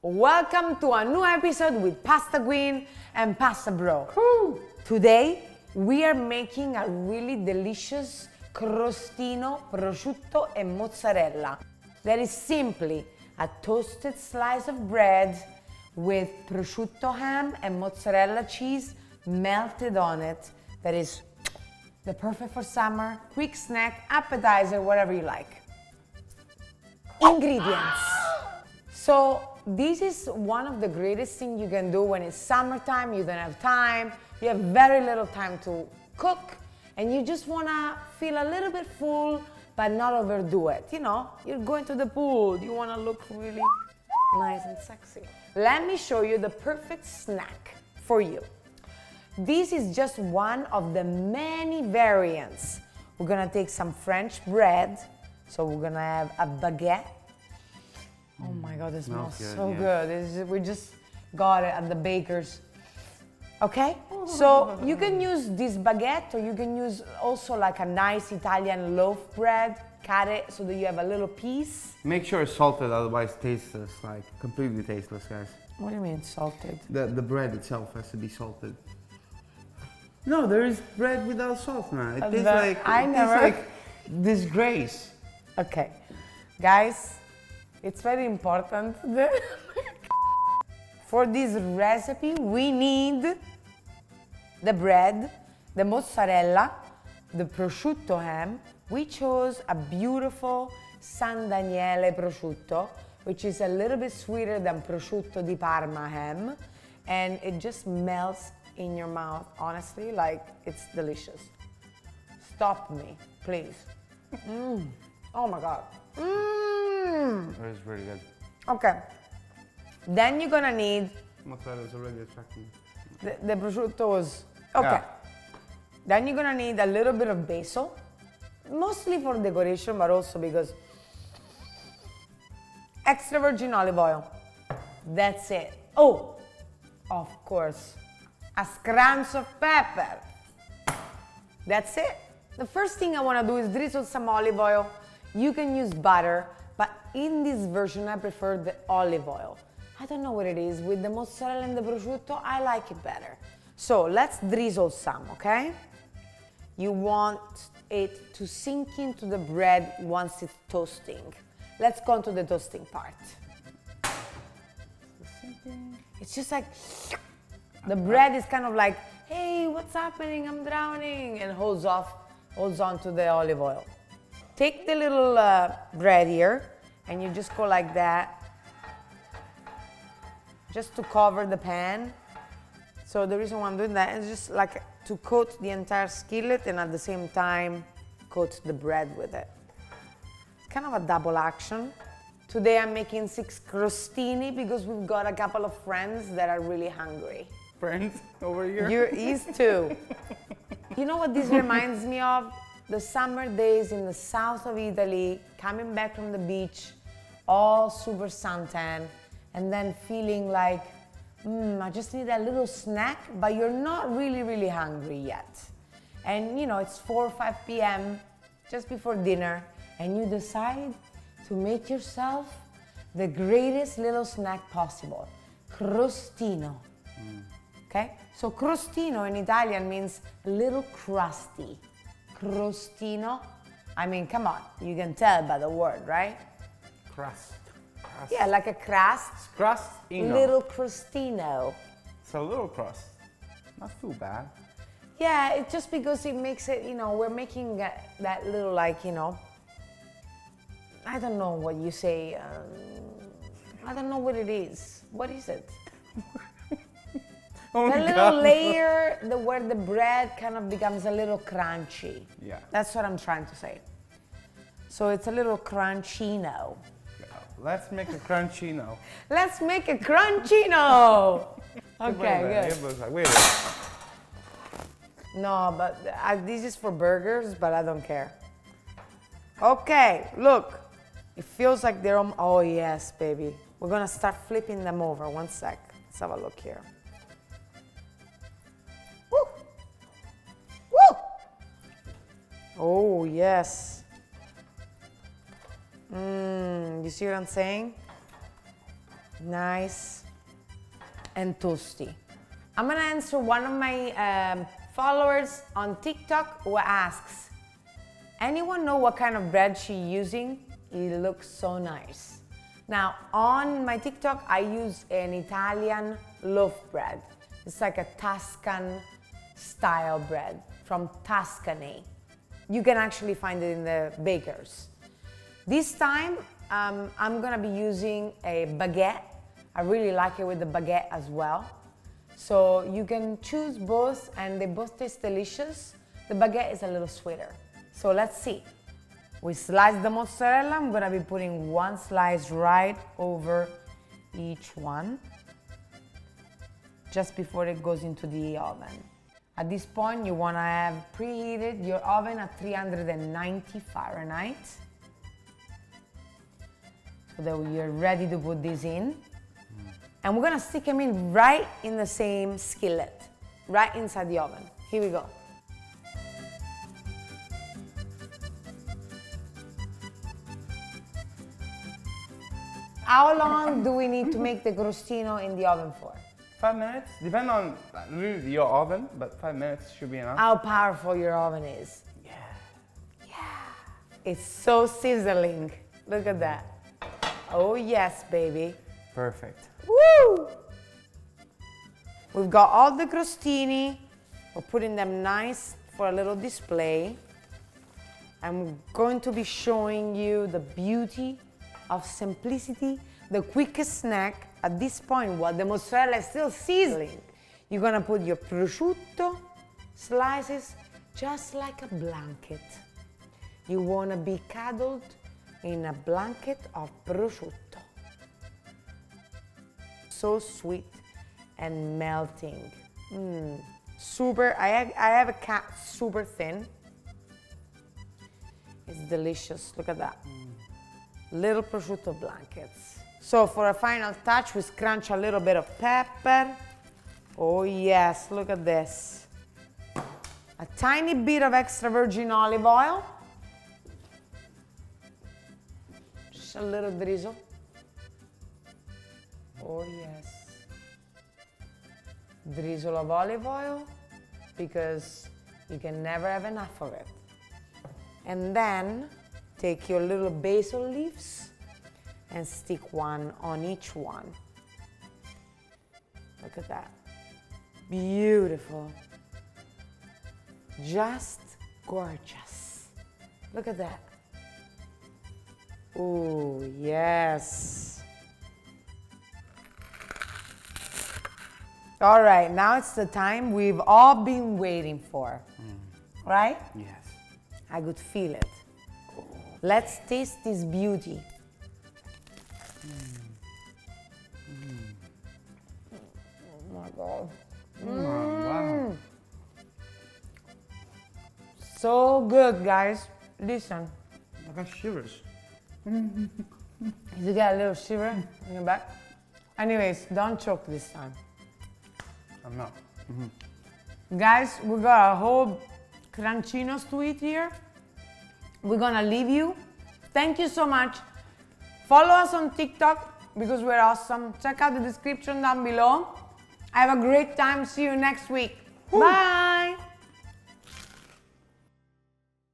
Welcome to a new episode with Pasta Queen and Pasta Bro. Today we are making a really delicious crostino, prosciutto and mozzarella. That is simply a toasted slice of bread with prosciutto ham and mozzarella cheese melted on it. That is the perfect for summer, quick snack, appetizer, whatever you like. Ingredients. So this is one of the greatest things you can do when it's summertime, you don't have time, you have very little time to cook, and you just wanna feel a little bit full, but not overdo it. You know, you're going to the pool, you wanna look really nice and sexy. Let me show you the perfect snack for you. This is just one of the many variants. We're gonna take some French bread, so we're gonna have a baguette. Oh my God, it smells so good. We just got it at the baker's. Okay, so you can use this baguette, or you can use also like a nice Italian loaf bread. Cut it so that you have a little piece. Make sure it's salted, otherwise tasteless, like completely tasteless, guys. What do you mean salted? The bread itself has to be salted. No, there is bread without salt now. It tastes like disgrace. Okay, guys, it's very important that for this recipe we need the bread, the mozzarella, the prosciutto ham. We chose a beautiful San Daniele prosciutto, which is a little bit sweeter than prosciutto di Parma ham, and it just melts in your mouth, honestly, like it's delicious. Stop me, please. Oh my God. That is really good. Okay. Then you're gonna need Mozzarella is already attracting. the prosciutto was okay. Yeah. Then you're gonna need a little bit of basil, mostly for decoration, but also because extra virgin olive oil. That's it. Oh, of course, a scrunch of pepper. That's it. The first thing I want to do is drizzle some olive oil. You can use butter, but in this version I prefer the olive oil. I don't know what it is, with the mozzarella and the prosciutto, I like it better. So let's drizzle some, okay? You want it to sink into the bread once it's toasting. Let's go on to the toasting part. It's just like, the bread is kind of like, hey, what's happening? I'm drowning, and holds on to the olive oil. Take the little bread here, and you just go like that, just to cover the pan. So the reason why I'm doing that is just like to coat the entire skillet and at the same time coat the bread with it. It's kind of a double action. Today I'm making 6 crostini because we've got a couple of friends that are really hungry. Friends over here? You're East too. You know what this reminds me of? The summer days in the south of Italy, coming back from the beach, all super suntan, and then feeling like, I just need a little snack, but you're not really hungry yet. And you know, it's 4 or 5 p.m., just before dinner, and you decide to make yourself the greatest little snack possible, crostino. Okay? So crostino in Italian means a little crusty. Crostino, I mean, come on, you can tell by the word, right? Crust. Yeah, like a crust. Crostino. Little crostino. It's a little crust. Not too bad. Yeah, it's just because it makes it, you know, we're making that little, like, you know, I don't know what you say. I don't know what it is. What is it? Oh The my little God. layer where the bread kind of becomes a little crunchy. Yeah. That's what I'm trying to say. So it's a little crunchino. Let's make a crunchino. Let's make a crunchino! Okay, It good. was like, wait. No, but this is for burgers, but I don't care. Okay, look. It feels like they're on, oh yes, baby. We're gonna start flipping them over. One sec. Let's have a look here. Woo! Woo! Oh, yes. You see what I'm saying? Nice and toasty. I'm gonna answer one of my followers on TikTok who asks, anyone know what kind of bread she's using? It looks so nice. Now, on my TikTok, I use an Italian loaf bread. It's like a Tuscan style bread from Tuscany. You can actually find it in the bakers. This time, I'm gonna be using a baguette. I really like it with the baguette as well. So you can choose both and they both taste delicious. The baguette is a little sweeter. So let's see. We slice the mozzarella. I'm gonna be putting one slice right over each one, just before it goes into the oven. At this point, you wanna have preheated your oven at 390 Fahrenheit. So that you're ready to put this in. And we're gonna stick them in right in the same skillet, right inside the oven. Here we go. How long do we need to make the crostino in the oven for? 5 minutes, depend on really your oven, but 5 minutes should be enough. How powerful your oven is. Yeah. Yeah. It's so sizzling. Look at that. Oh yes, baby. Perfect. Woo! We've got all the crostini. We're putting them nice for a little display. I'm going to be showing you the beauty of simplicity, the quickest snack at this point while the mozzarella is still sizzling. You're gonna put your prosciutto slices just like a blanket. You wanna be cuddled in a blanket of prosciutto. So sweet and melting. Super, I have a cat super thin. It's delicious, look at that. Little prosciutto blankets. So for a final touch, we scrunch a little bit of pepper. Oh yes, look at this. A tiny bit of extra virgin olive oil. Just a little drizzle. Oh yes. Drizzle of olive oil, because you can never have enough of it. And then take your little basil leaves and stick one on each one. Look at that. Beautiful. Just gorgeous. Look at that. Oh, yes. All right, now it's the time we've all been waiting for, right? Yes. I could feel it. Let's taste this beauty. Oh my God. Wow. So good, guys. Listen. I got shivers. You get a little shiver in your back? Anyways, don't choke this time. I'm not. Guys, we got a whole cruncinos to eat here. We're gonna leave you. Thank you so much. Follow us on TikTok because we're awesome. Check out the description down below. Have a great time. See you next week. Bye.